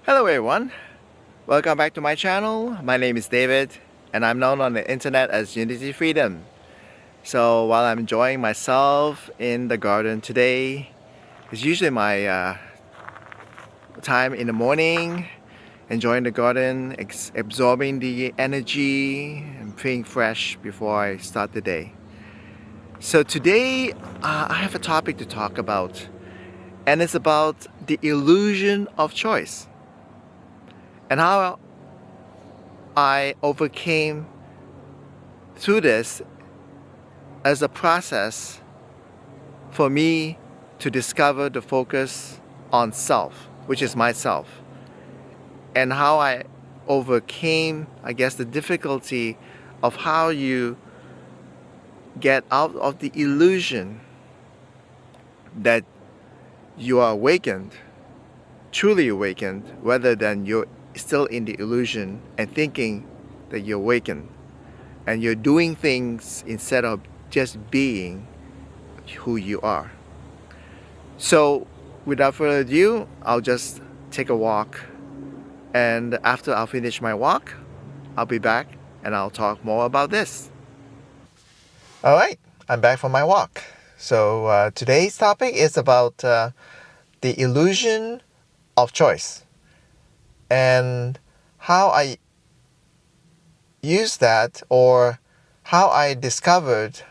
Hello everyone, welcome back to my channel. My name is David and I'm known on the internet as Unity Freedom. So while I'm enjoying myself in the garden today, it's usually my time in the morning, enjoying the garden, absorbing the energy and feeling fresh before I start the day. So today I have a topic to talk about, and it's about the illusion of choice and how I overcame through this as a process for me to discover the focus on self, which is myself, and how I overcame, I guess, the difficulty of how you get out of the illusion that you are awakened, truly awakened, rather than you're still in the illusion and thinking that you're awakened and you're doing things instead of just being who you are. So without further ado, I'll just take a walk, and after I'll finish my walk, I'll be back and I'll talk more about this. All right, I'm back from my walk. So today's topic is about the illusion of choice and how I use that, or how I discovered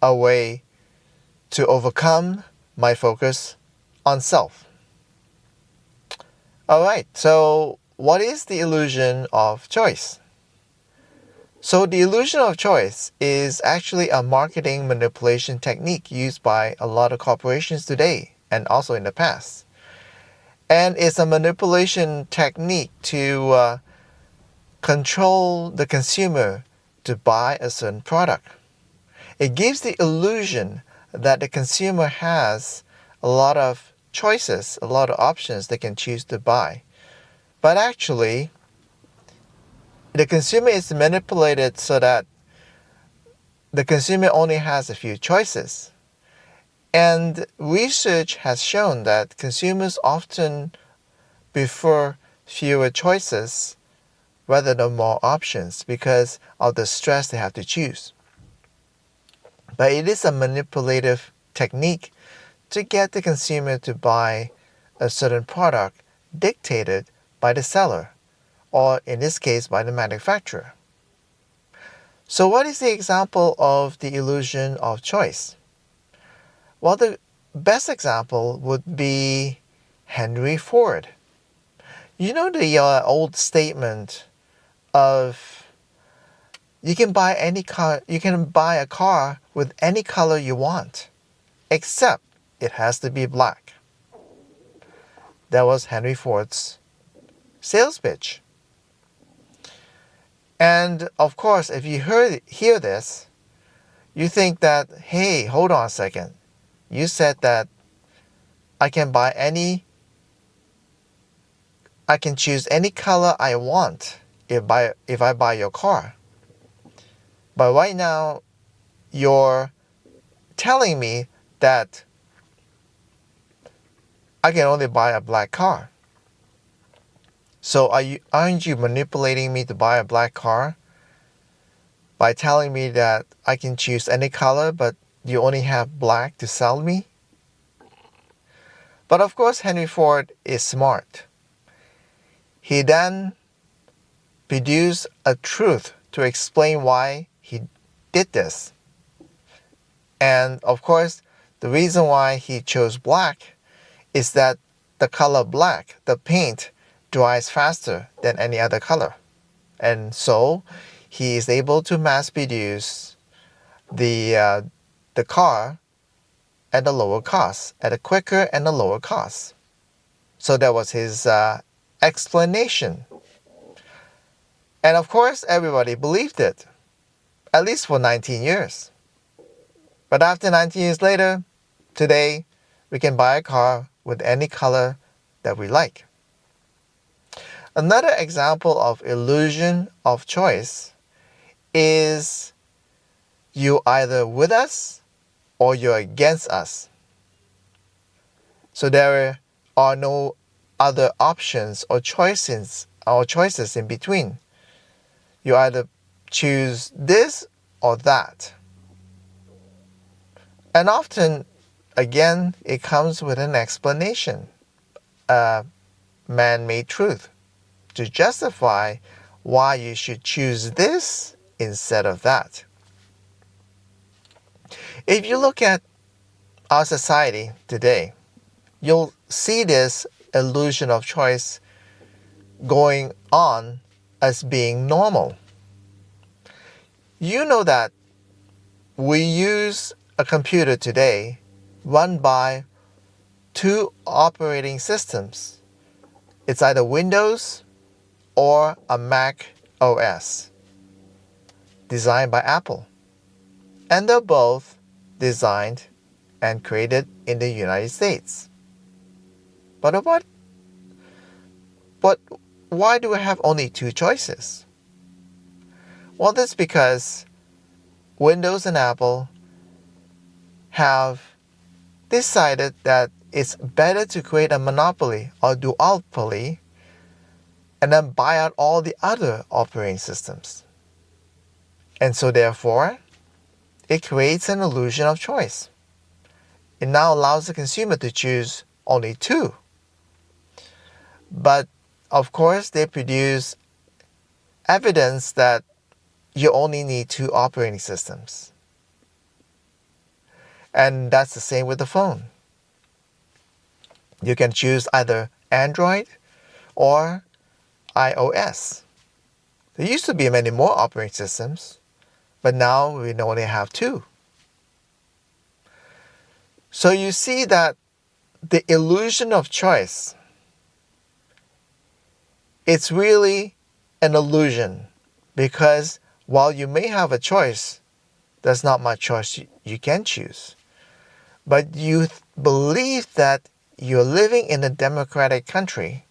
a way to overcome my focus on self. Alright, so what is the illusion of choice? So the illusion of choice is actually a marketing manipulation technique used by a lot of corporations today and also in the past. And it's a manipulation technique to control the consumer to buy a certain product. It gives the illusion that the consumer has a lot of choices, a lot of options they can choose to buy. But actually, the consumer is manipulated so that the consumer only has a few choices. And research has shown that consumers often prefer fewer choices rather than more options because of the stress they have to choose. But it is a manipulative technique to get the consumer to buy a certain product dictated by the seller, or in this case by the manufacturer. So what is the example of the illusion of choice? Well, the best example would be Henry Ford. You know the old statement of you can buy a car with any color you want, except it has to be black. That was Henry Ford's sales pitch. And of course, if you hear this, you think that, hey, hold on a second. You said that I can choose any color I want if I buy your car. But right now, you're telling me that I can only buy a black car. So aren't you manipulating me to buy a black car by telling me that I can choose any color, but you only have black to sell me? But of course, Henry Ford is smart. He then produced a truth to explain why he did this. And of course, the reason why he chose black is that the color black, the paint, dries faster than any other color. And so he is able to mass produce the car at a lower cost, at a quicker and a lower cost. So that was his explanation. And of course, everybody believed it, at least for 19 years. But after 19 years later, today, we can buy a car with any color that we like. Another example of illusion of choice is you either with us or you're against us. So there are no other options or choices in between. You either choose this or that. And often, again, it comes with an explanation, a man-made truth, to justify why you should choose this instead of that. If you look at our society today, you'll see this illusion of choice going on as being normal. You know that we use a computer today run by two operating systems. It's either Windows or a Mac OS designed by Apple. And they're both designed and created in the United States. But why do we have only two choices? Well, that's because Windows and Apple have decided that it's better to create a monopoly or duopoly and then buy out all the other operating systems. And so therefore, it creates an illusion of choice. It now allows the consumer to choose only two. But of course, they produce evidence that you only need two operating systems. And that's the same with the phone. You can choose either Android or iOS. There used to be many more operating systems, but now we only have two. So you see that the illusion of choice, it's really an illusion, because while you may have a choice, there's not much choice you can choose. But you believe that you're living in a democratic country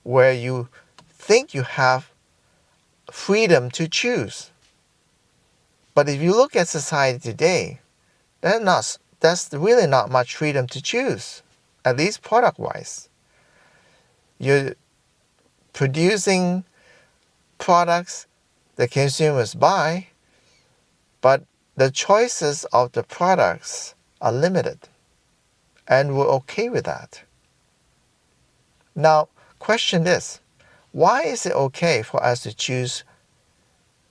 where you think you have freedom to choose. But if you look at society today, that's really not much freedom to choose, at least product-wise. You're producing products that consumers buy, but the choices of the products are limited, and we're okay with that. Now, question this: why is it okay for us to choose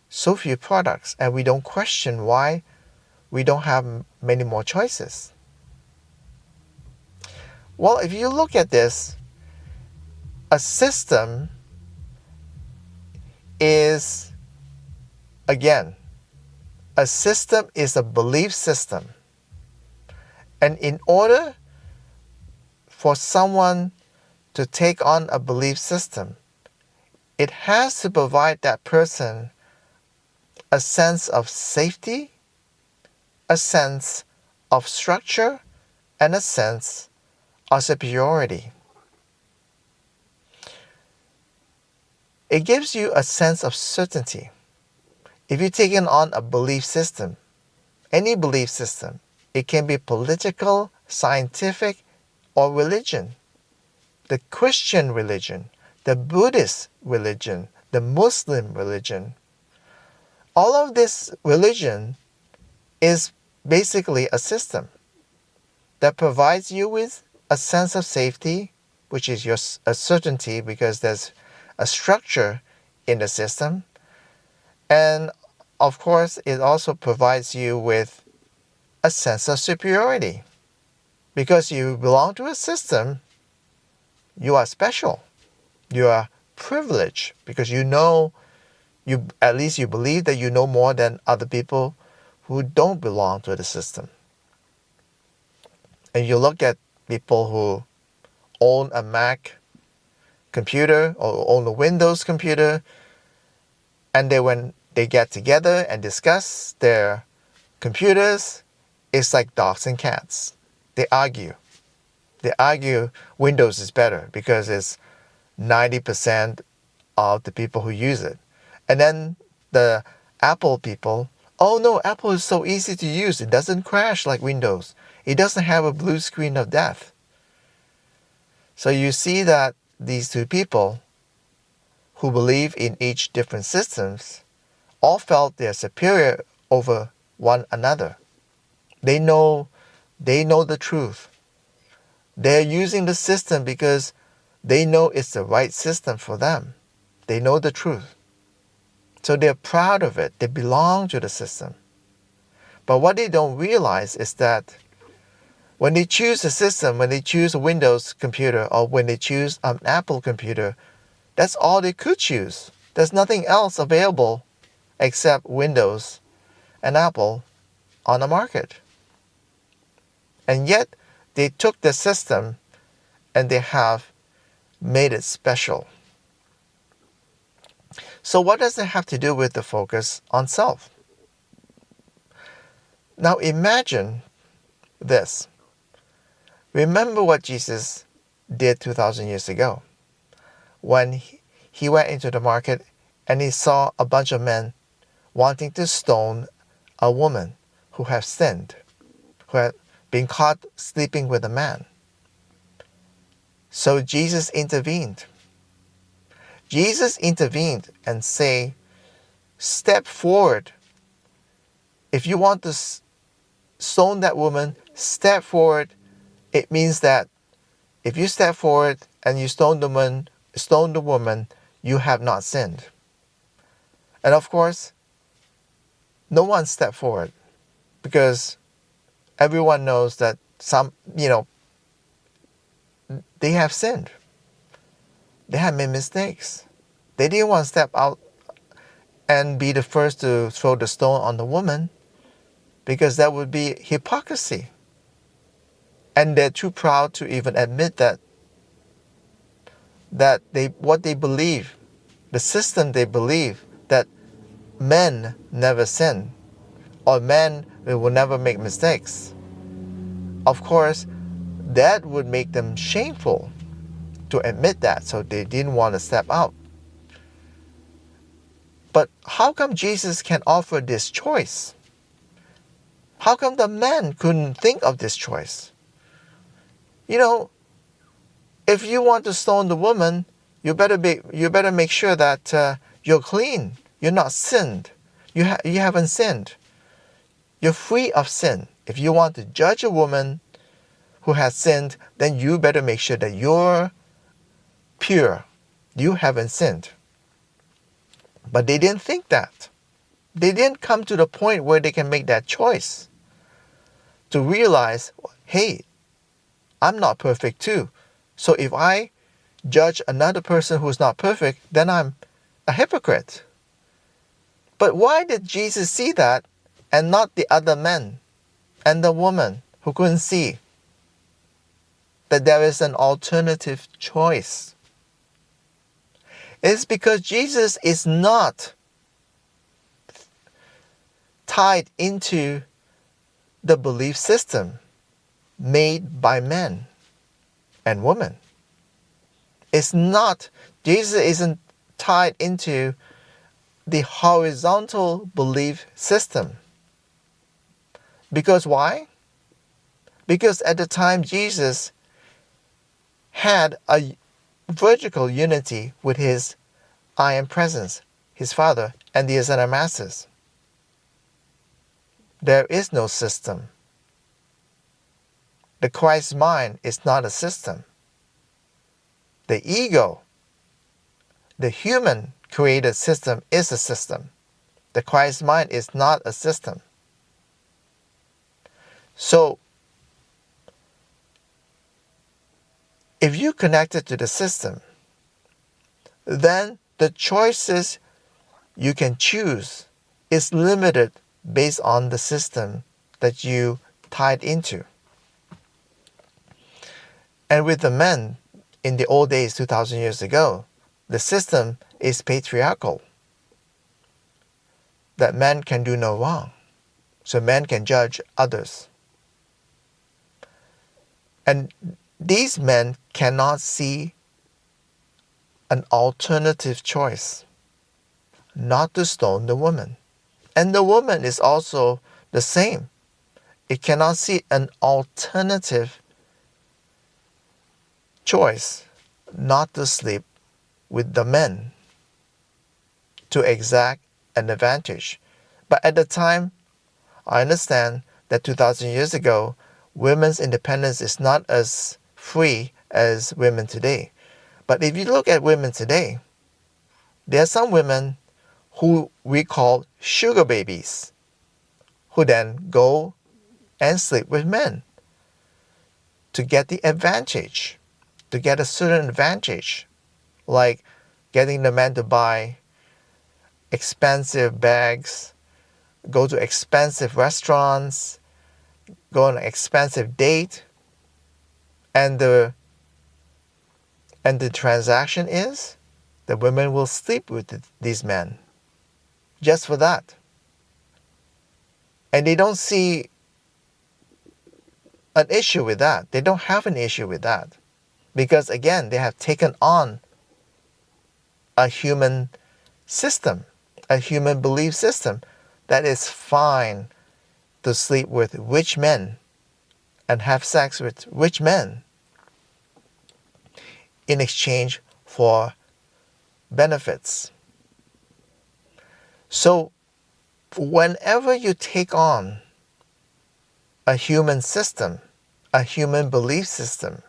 so few products and we don't question why we don't have many more choices? Well, if you look at this, a system is, again, a system is a belief system. And in order for someone to take on a belief system, it has to provide that person a sense of safety, a sense of structure, and a sense of superiority. It gives you a sense of certainty. If you're taking on a belief system, any belief system, it can be political, scientific, or religion. The Christian religion, the Buddhist religion, the Muslim religion. All of this religion is basically a system that provides you with a sense of safety, which is a certainty because there's a structure in the system. And of course, it also provides you with a sense of superiority. Because you belong to a system, you are special. You are privileged because at least you believe that you know more than other people who don't belong to the system. And you look at people who own a Mac computer or own a Windows computer, and when they get together and discuss their computers, it's like dogs and cats. They argue. They argue Windows is better because it's 90% of the people who use it. And then the Apple people, oh no, Apple is so easy to use. It doesn't crash like Windows. It doesn't have a blue screen of death. So you see that these two people who believe in each different systems all felt they're superior over one another. They know the truth. They're using the system because they know it's the right system for them. They know the truth. So they're proud of it. They belong to the system. But what they don't realize is that when they choose a system, when they choose a Windows computer or when they choose an Apple computer, that's all they could choose. There's nothing else available except Windows and Apple on the market. And yet, they took the system and they have made it special. So what does it have to do with the focus on self? Now imagine this. Remember what Jesus did 2,000 years ago when he went into the market and he saw a bunch of men wanting to stone a woman who had sinned, who had been caught sleeping with a man. So Jesus intervened. Jesus intervened and say, step forward. If you want to stone that woman, step forward. It means that if you step forward and you stone the woman, you have not sinned. And of course, no one stepped forward because everyone knows that they have sinned. They have made mistakes. They didn't want to step out and be the first to throw the stone on the woman because that would be hypocrisy. And they're too proud to even admit that what they believe, the system they believe, that men never sin or men will never make mistakes. Of course, that would make them shameful to admit that, so they didn't want to step out. But how come Jesus can offer this choice? How come the men couldn't think of this choice? If you want to stone the woman, you better make sure that you're clean. You're not sinned. You haven't sinned. You're free of sin. If you want to judge a woman who has sinned, then you better make sure that you're pure. You haven't sinned. But they didn't think that. They didn't come to the point where they can make that choice to realize, hey, I'm not perfect too. So if I judge another person who's not perfect, then I'm a hypocrite. But why did Jesus see that and not the other men and the woman who couldn't see that there is an alternative choice? It's because Jesus is not tied into the belief system made by men and women. Jesus isn't tied into the horizontal belief system. Because why? Because at the time Jesus had a vertical unity with his I Am Presence, his Father, and the Ascended Masters. There is no system. The Christ mind is not a system. The ego, the human created system, is a system. The Christ mind is not a system. So, if you connect it to the system, then the choices you can choose is limited based on the system that you tied into. And with the men in the old days, 2,000 years ago, the system is patriarchal. That men can do no wrong. So men can judge others. And these men cannot see an alternative choice, not to stone the woman. And the woman is also the same. It cannot see an alternative choice not to sleep with the men to exact an advantage. But at the time, I understand that 2,000 years ago, women's independence is not as free as women today. But if you look at women today, there are some women who we call sugar babies, who then go and sleep with men to get the advantage, to get a certain advantage, like getting the man to buy expensive bags, go to expensive restaurants, go on an expensive date, and the transaction is the women will sleep with these men just for that. And they don't see an issue with that. They don't have an issue with that. Because again, they have taken on a human system, a human belief system that is fine to sleep with rich men and have sex with rich men in exchange for benefits. So whenever you take on a human system, a human belief system,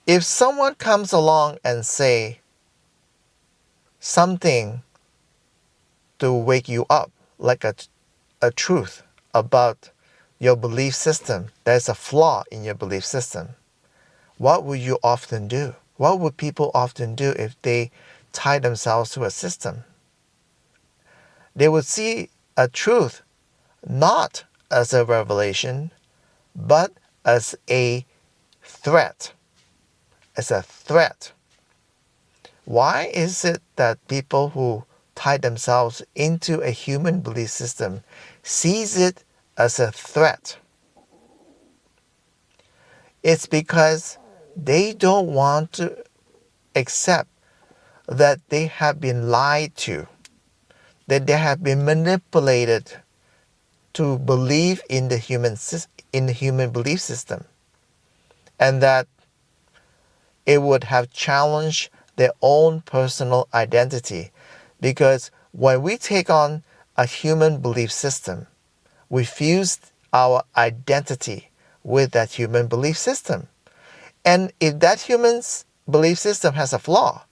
if someone comes along and say something to wake you up, like a truth about your belief system, there's a flaw in your belief system, what would you often do? What would people often do if they tie themselves to a system? They would see a truth not as a revelation, but as a threat. As a threat. Why is it that people who tie themselves into a human belief system sees it as a threat? It's because they don't want to accept that they have been lied to, that they have been manipulated to believe in the human belief system, and that it would have challenged their own personal identity. Because when we take on a human belief system, we fuse our identity with that human belief system. And if that human belief system has a flaw,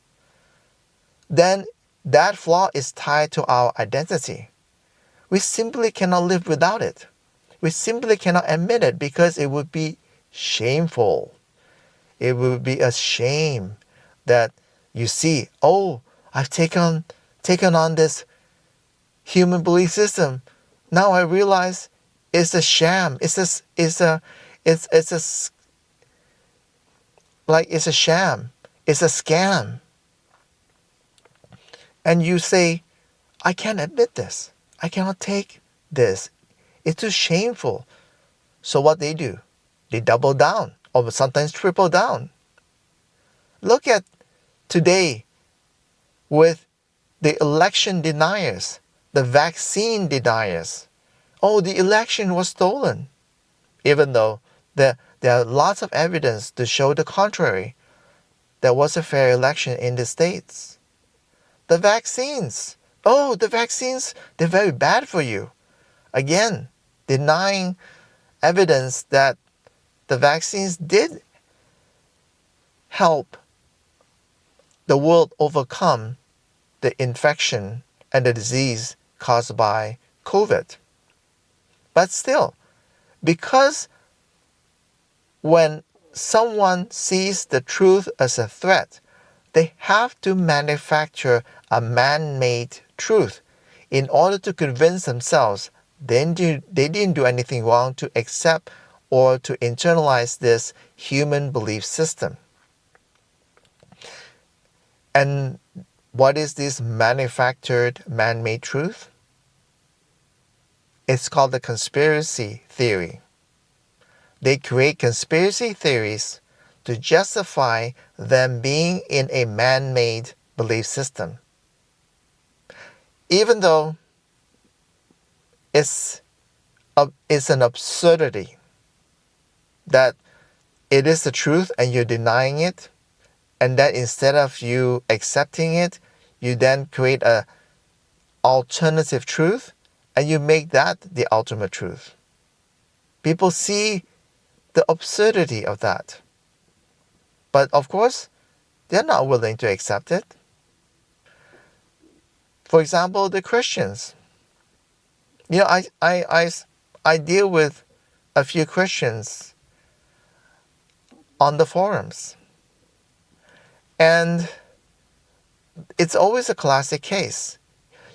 then that flaw is tied to our identity. We simply cannot live without it. We simply cannot admit it because it would be shameful. It would be a shame that you see, oh, I've taken on this human belief system. Now I realize it's a sham. It's a sham. It's a scam. And you say, I can't admit this. I cannot take this. It's too shameful. So what they do? They double down or sometimes triple down. Look at today with the election deniers, the vaccine deniers. Oh, the election was stolen. Even though there are lots of evidence to show the contrary. There was a fair election in the States. The vaccines. Oh, the vaccines, they're very bad for you. Again, denying evidence that the vaccines did help the world overcome the infection and the disease caused by COVID. But still, because when someone sees the truth as a threat, they have to manufacture a man-made truth in order to convince themselves they didn't do anything wrong to accept or to internalize this human belief system. And what is this manufactured man-made truth? It's called the conspiracy theory. They create conspiracy theories to justify them being in a man-made belief system. Even though it's an absurdity that it is the truth and you're denying it, and then instead of you accepting it, you then create a alternative truth and you make that the ultimate truth. People see the absurdity of that. But of course, they're not willing to accept it. For example, the Christians. I deal with a few Christians on the forums. And it's always a classic case.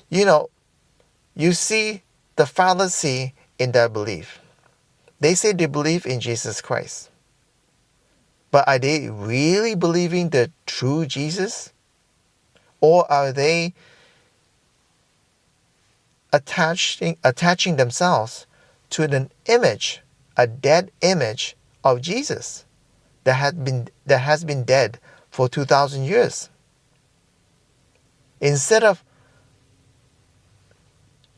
You see the fallacy in their belief. They say they believe in Jesus Christ. But are they really believing the true Jesus? Or are they attaching themselves to an image, a dead image of Jesus that has been dead for 2,000 years? Instead of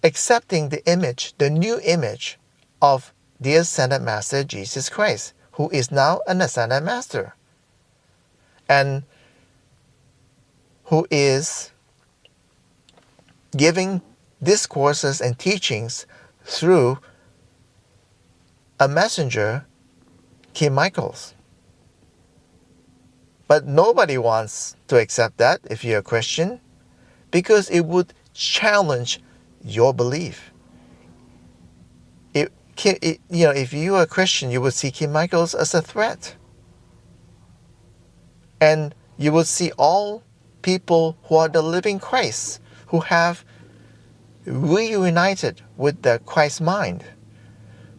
accepting the image, the new image of the ascended Master Jesus Christ, who is now an ascended Master, and who is giving discourses and teachings through a messenger, Kim Michaels. But nobody wants to accept that if you're a Christian, because it would challenge your belief. If you are a Christian, you would see Kim Michaels as a threat. And you would see all people who are the living Christ, who have reunited with the Christ mind,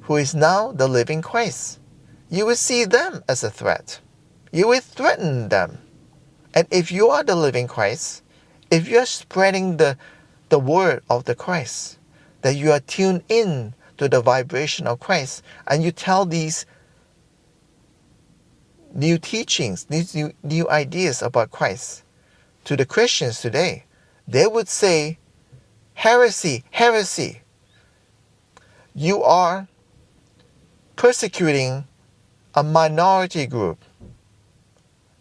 who is now the living Christ. You would see them as a threat. You would threaten them. And if you are the living Christ, if you are spreading the word of the Christ, that you are tuned in to the vibration of Christ, and you tell these new teachings, these new ideas about Christ to the Christians today, they would say, heresy, heresy. You are persecuting a minority group.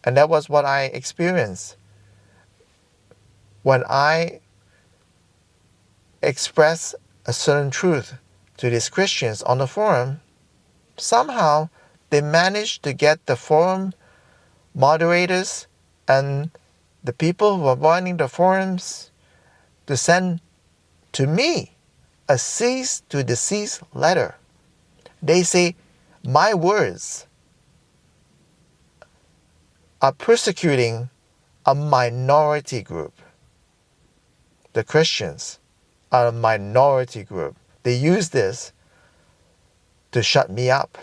And that was what I experienced when I expressed a certain truth to these Christians on the forum. Somehow they managed to get the forum moderators and the people who are running the forums to send to me a cease to desist letter. They say my words are persecuting a minority group. The Christians are a minority group. They use this to shut me up.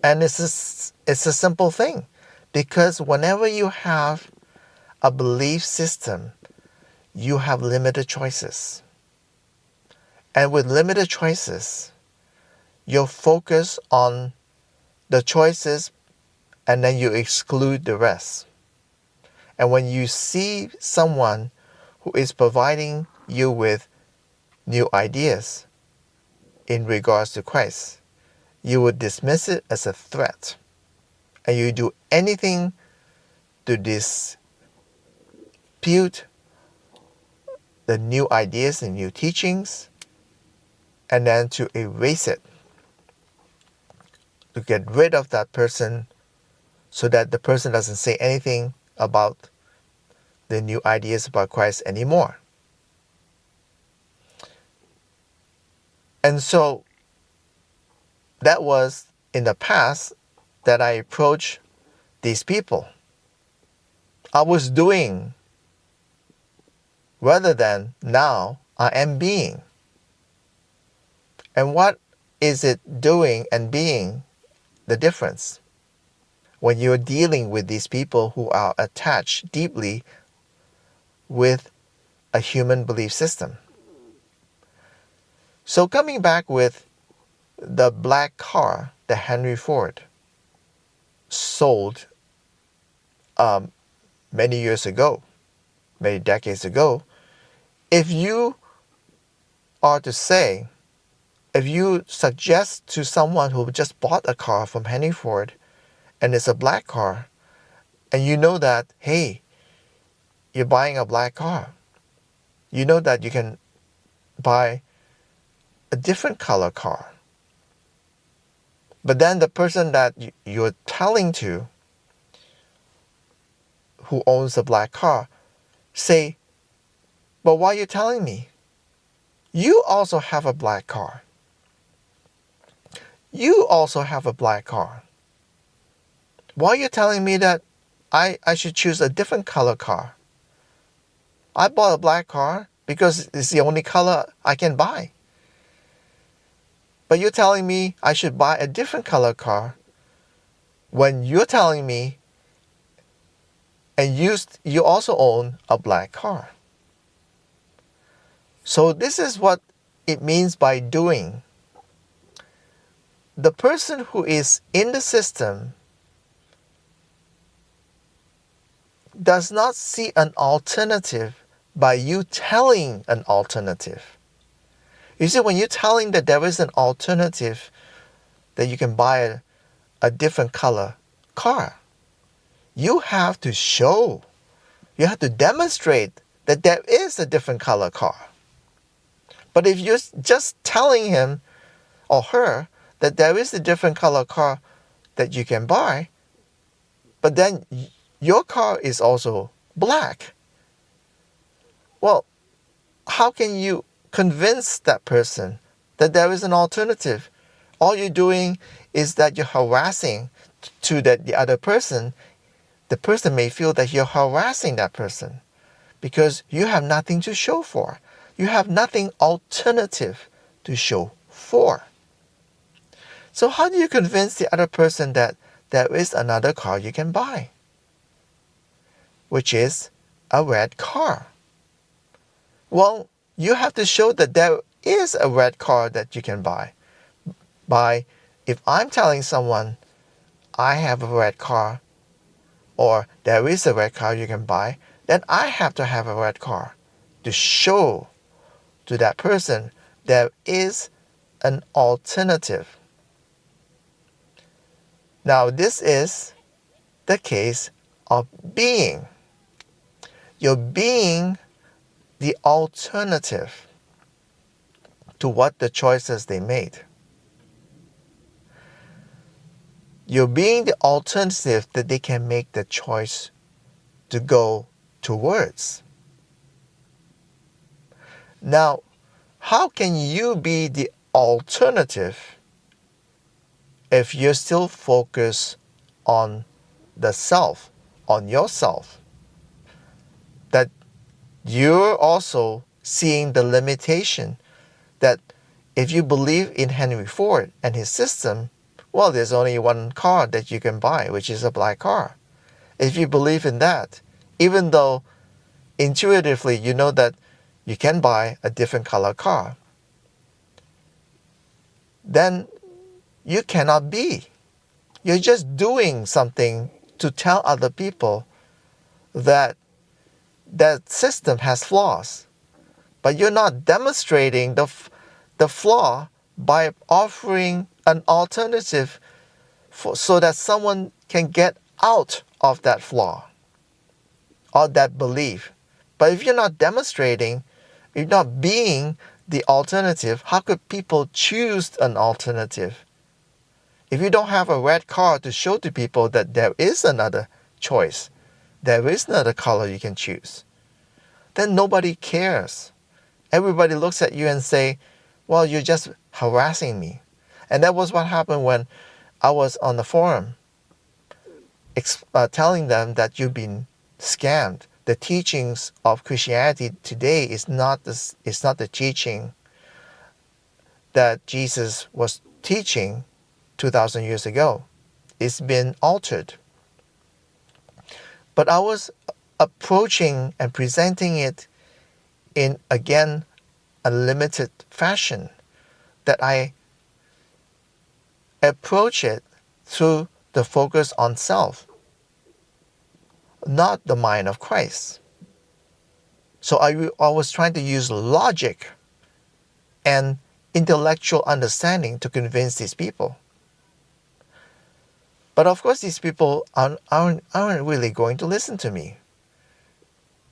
And it's a simple thing, because whenever you have a belief system, you have limited choices. And with limited choices, you're focused on the choices and then you exclude the rest. And when you see someone who is providing you with new ideas in regards to Christ, you would dismiss it as a threat. And you do anything to dispute the new ideas and new teachings, and then to erase it, to get rid of that person so that the person doesn't say anything about the new ideas about Christ anymore. And so that was in the past that I approached these people. I was doing rather than now I am being. And what is it doing and being the difference? When you're dealing with these people who are attached deeply with a human belief system. So coming back with the black car that Henry Ford sold many years ago, many decades ago, if you are to say if you suggest to someone who just bought a car from Henry Ford and it's a black car, and you know that, hey, you're buying a black car, you know that you can buy a different color car. But then the person that you're telling to, who owns a black car, say, but why are you telling me? You also have a black car. You also have a black car. Why are you telling me that I should choose a different color car? I bought a black car because it's the only color I can buy. But you're telling me I should buy a different color car when you're telling me and you also own a black car. So this is what it means by doing. The person who is in the system does not see an alternative by you telling an alternative. You see, when you're telling that there is an alternative, that you can buy a different color car, you have to show, you have to demonstrate that there is a different color car. But if you're just telling him or her that there is a different color car that you can buy, but then your car is also black, well, how can you convince that person that there is an alternative? All you're doing is that you're harassing to the other person. The person may feel that you're harassing that person because you have nothing to show for. You have nothing alternative to show for. So how do you convince the other person that there is another car you can buy, which is a red car? Well, you have to show that there is a red car that you can buy. If I'm telling someone I have a red car or there is a red car you can buy, then I have to have a red car to show to that person there is an alternative. Now, this is the case of being. You're being the alternative to what the choices they made. You're being the alternative that they can make the choice to go towards. Now, how can you be the alternative if you're still focused on the self, on yourself? That you're also seeing the limitation that if you believe in Henry Ford and his system, well, there's only one car that you can buy, which is a black car. If you believe in that, even though intuitively you know that you can buy a different color car, then you cannot be. You're just doing something to tell other people that that system has flaws. But you're not demonstrating the flaw by offering an alternative so that someone can get out of that flaw or that belief. But if you're not demonstrating, if you're not being the alternative, how could people choose an alternative? If you don't have a red car to show to people that there is another choice, there is another color you can choose, then nobody cares. Everybody looks at you and say, well, you're just harassing me. And that was what happened when I was on the forum telling them that you've been scammed. The teachings of Christianity today is not the teaching that Jesus was teaching 2,000 years ago. It's been altered. But I was approaching and presenting it in, again, a limited fashion, that I approach it through the focus on self, not the mind of Christ. So I was trying to use logic and intellectual understanding to convince these people. But of course, these people aren't really going to listen to me.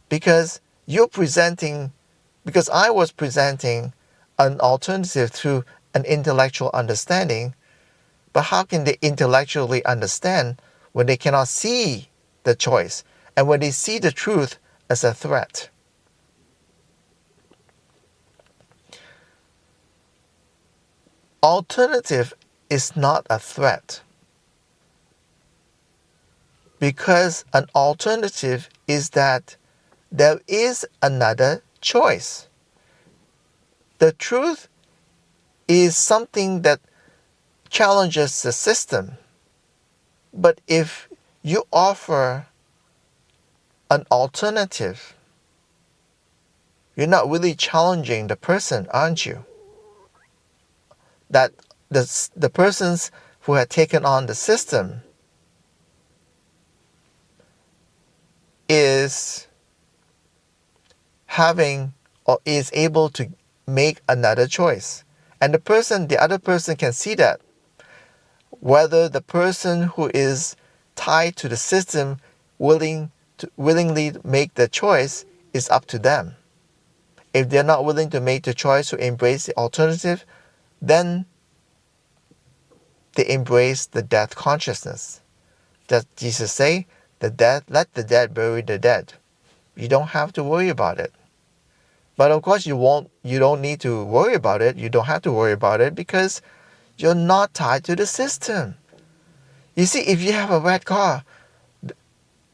Because because I was presenting an alternative through an intellectual understanding, but how can they intellectually understand when they cannot see the choice and when they see the truth as a threat? Alternative is not a threat, because an alternative is that there is another choice. The truth is something that challenges the system. But if you offer an alternative, you're not really challenging the person, aren't you? That the persons who had taken on the system is having or is able to make another choice. And the other person can see that. Whether the person who is tied to the system willingly make the choice is up to them. If they're not willing to make the choice to embrace the alternative, then they embrace the death consciousness. Does Jesus say, let the dead bury the dead? You don't have to worry about it. But of course you don't need to worry about it. You don't have to worry about it because you're not tied to the system. You see, if you have a red car,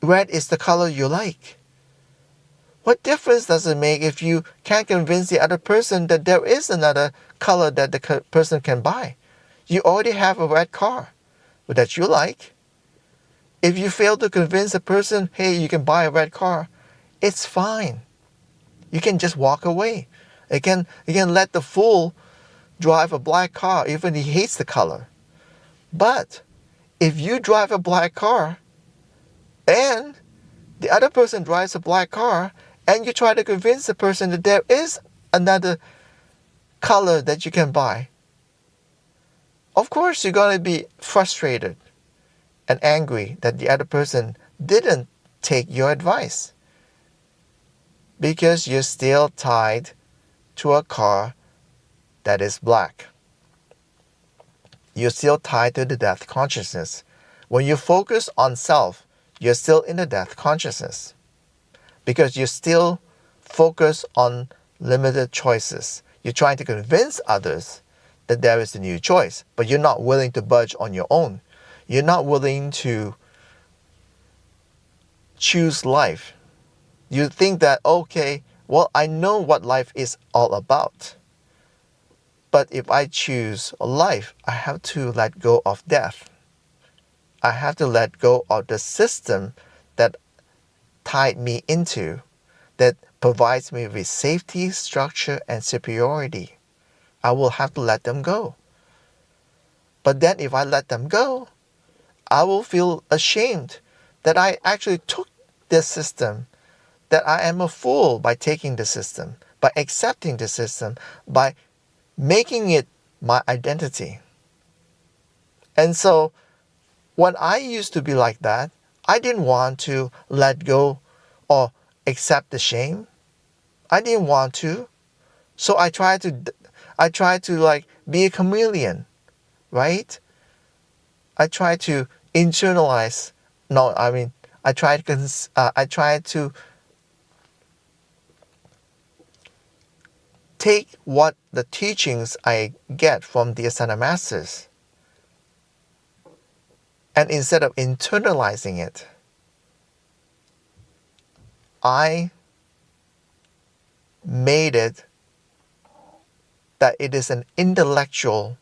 red is the color you like. What difference does it make if you can't convince the other person that there is another color that the person can buy? You already have a red car that you like. If you fail to convince a person, hey, you can buy a red car, it's fine. You can just walk away. You can let the fool drive a black car even if he hates the color. But if you drive a black car and the other person drives a black car and you try to convince the person that there is another color that you can buy, of course you're going to be frustrated and angry that the other person didn't take your advice, because you're still tied to a car that is black. You're still tied to the death consciousness. When you focus on self, you're still in the death consciousness, because you still focus on limited choices. You're trying to convince others that there is a new choice, but you're not willing to budge on your own. You're not willing to choose life. You think that, okay, well, I know what life is all about. But if I choose life, I have to let go of death. I have to let go of the system that tied me into, that provides me with safety, structure, and superiority. I will have to let them go. But then if I let them go, I will feel ashamed that I actually took this system, that I am a fool by taking the system, by accepting the system, by making it my identity. And so when I used to be like that, I didn't want to let go or accept the shame. I didn't want to. So I tried to like be a chameleon, right? I tried to internalize. No, I mean, I tried to take what the teachings I get from the Ascended Masters, and instead of internalizing it, I made it that it is an intellectual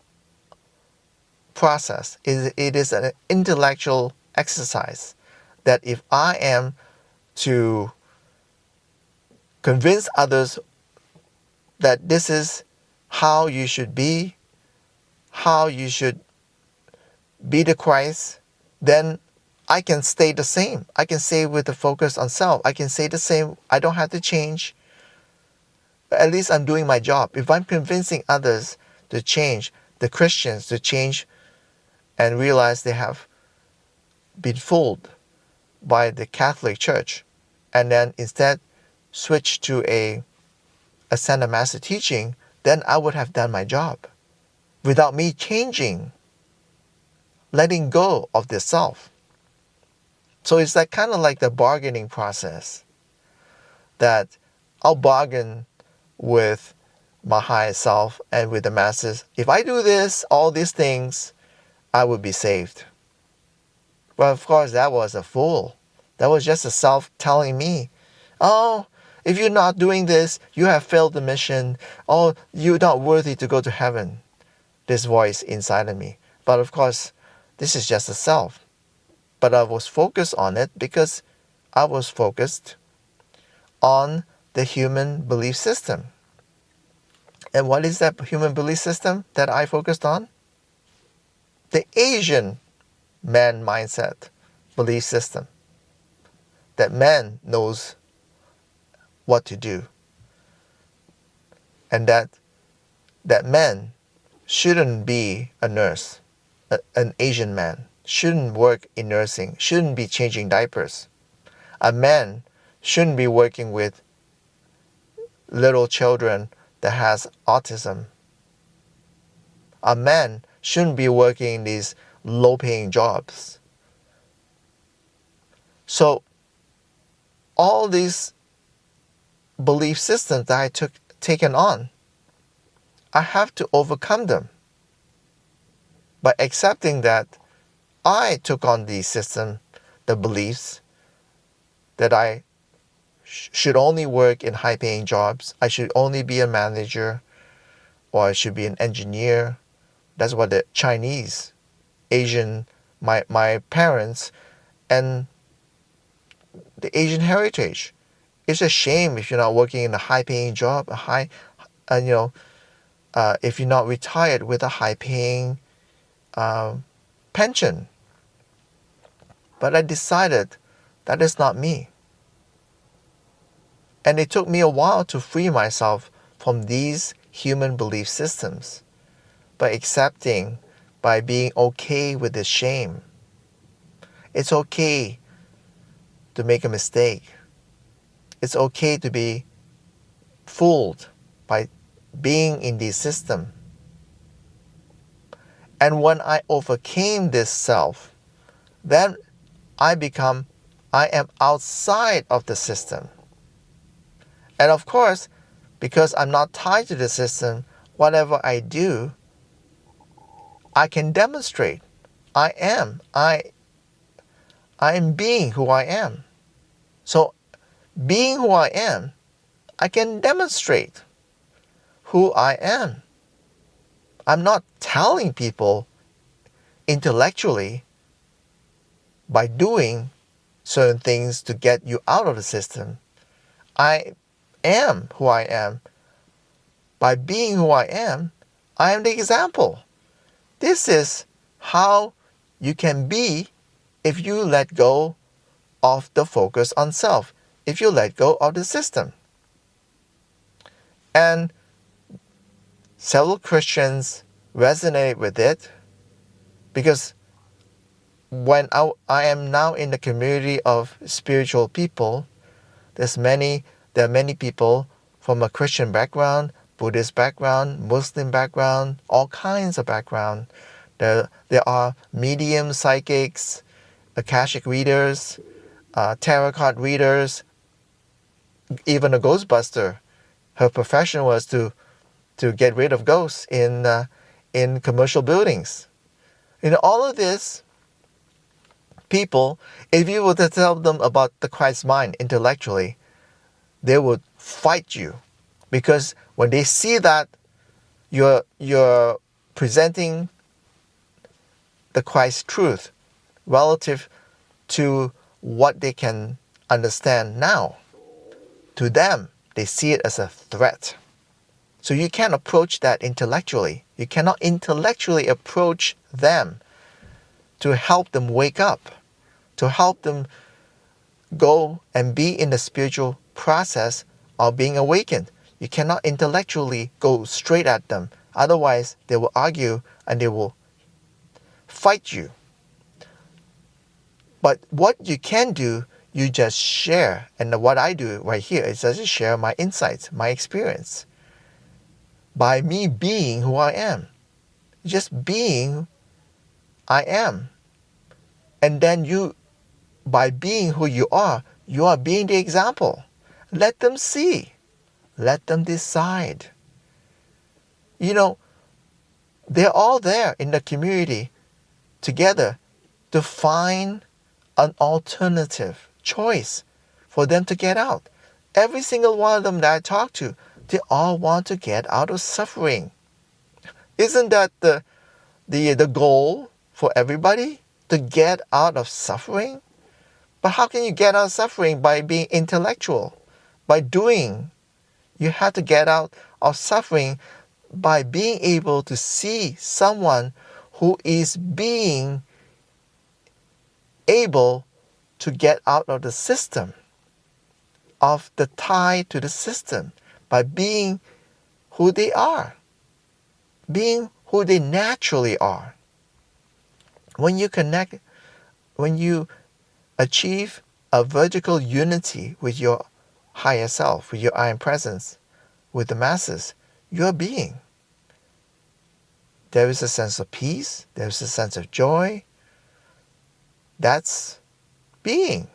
process. It is an intellectual exercise, that if I am to convince others that this is how you should be, how you should be the Christ, then I can stay the same. I can stay with the focus on self. I can stay the same. I don't have to change. At least I'm doing my job. If I'm convincing others to change, the Christians to change and realize they have been fooled by the Catholic Church, and then instead switch to a ascended master teaching, then I would have done my job without me changing, letting go of the self. So it's like kind of like the bargaining process that I'll bargain with my higher self and with the masters. If I do this, all these things, I would be saved. Well, of course, that was a fool. That was just a self telling me, oh, if you're not doing this, you have failed the mission. Oh, you're not worthy to go to heaven. This voice inside of me. But of course, this is just a self. But I was focused on it because I was focused on the human belief system. And what is that human belief system that I focused on? The Asian man mindset belief system. That man knows what to do. And that man shouldn't be a nurse. An Asian man shouldn't work in nursing, shouldn't be changing diapers. A man shouldn't be working with little children that has autism. A man shouldn't be working in these low-paying jobs. So all these belief systems that I taken on, I have to overcome them by accepting that I took on these systems, the beliefs that I should only work in high-paying jobs. I should only be a manager, or I should be an engineer. That's what the Chinese, Asian, my parents, and the Asian heritage. It's a shame if you're not working in a high-paying job, if you're not retired with a high-paying pension. But I decided that is not me. And it took me a while to free myself from these human belief systems by accepting, by being okay with the shame. It's okay to make a mistake. It's okay to be fooled by being in this system. And when I overcame this self, then I am outside of the system. And of course, because I'm not tied to the system, whatever I do, I can demonstrate. I am being who I am. So being who I am, I can demonstrate who I am. I'm not telling people intellectually by doing certain things to get you out of the system. I am who I am. By being who I am the example. This is how you can be if you let go of the focus on self, if you let go of the system. And several Christians resonate with it because when I am now in the community of spiritual people, there are many people from a Christian background, Buddhist background, Muslim background, all kinds of background. There are medium psychics, Akashic readers, tarot card readers, even a ghostbuster. Her profession was to get rid of ghosts in commercial buildings. In all of this, people, if you were to tell them about the Christ mind intellectually, they would fight you, because when they see that you're presenting the Christ truth relative to what they can understand now, to them, they see it as a threat. So you can't approach that intellectually. You cannot intellectually approach them to help them wake up, to help them go and be in the spiritual process of being awakened. You cannot intellectually go straight at them Otherwise, they will argue and they will fight you. But what you can do, you just share. And what I do right here is just share my insights, my experience. By me being who I am. Just being I am. And then you, by being who you are being the example. Let them see. Let them decide. You know, they're all there in the community together to find an alternative choice for them to get out. Every single one of them that I talk to, they all want to get out of suffering. Isn't that the goal for everybody? To get out of suffering? But how can you get out of suffering? By being intellectual, by doing. You have to get out of suffering by being able to see someone who is being able to get out of the system, of the tie to the system, by being who they are, being who they naturally are. When you connect, when you achieve a vertical unity with your higher self, with your I am presence, with the masses, you're being. There is a sense of peace, there is a sense of joy. That's being.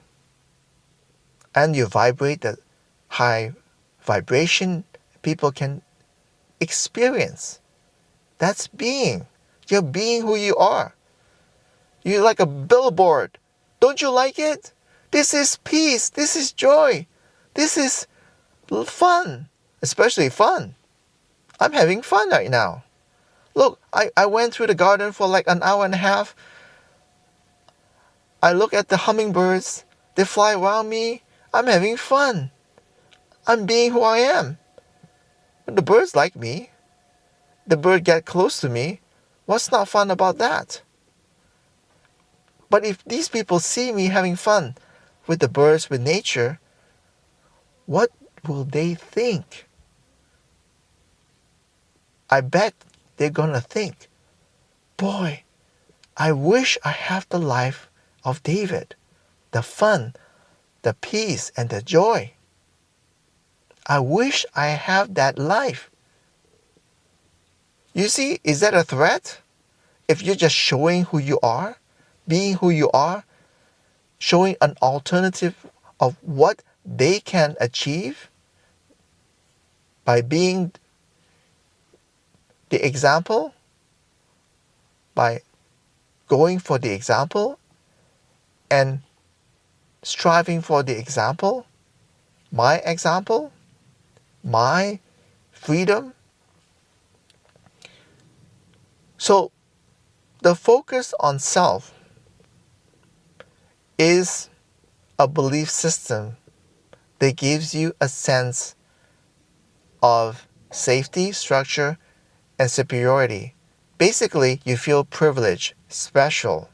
And you vibrate that high vibration people can experience. That's being. You're being who you are. You're like a billboard. Don't you like it? This is peace. This is joy. This is fun. Especially fun. I'm having fun right now. Look, I went through the garden for like an hour and a half. I look at the hummingbirds. They fly around me. I'm having fun. I'm being who I am. The birds like me. The bird get close to me. What's not fun about that? But if these people see me having fun with the birds, with nature, what will they think? I bet they're gonna think, boy, I wish I have the life of David, the fun, the peace, and the joy. I wish I have that life. You see, is that a threat? If you're just showing who you are, being who you are, showing an alternative of what they can achieve by being the example, by going for the example and striving for the example, my freedom. So the focus on self is a belief system that gives you a sense of safety, structure, and superiority. Basically, you feel privileged, special.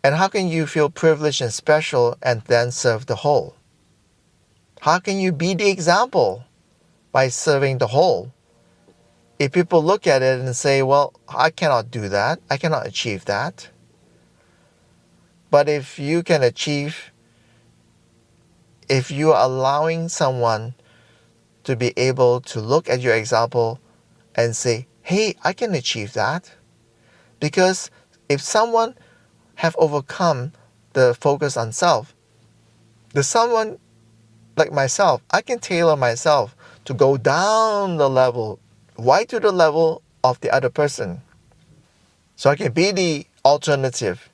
And how can you feel privileged and special and then serve the whole? How can you be the example by serving the whole? If people look at it and say, well, I cannot do that, I cannot achieve that. But if you can achieve, if you are allowing someone to be able to look at your example and say, hey, I can achieve that. Because if someone have overcome the focus on self, the someone like myself, I can tailor myself to go down the level, right to the level of the other person. So I can be the alternative,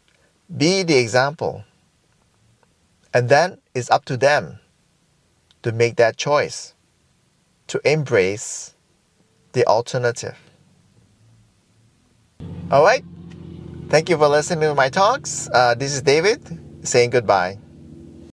be the example. And then it's up to them to make that choice, to embrace the alternative. All right. Thank you for listening to my talks. This is David saying goodbye.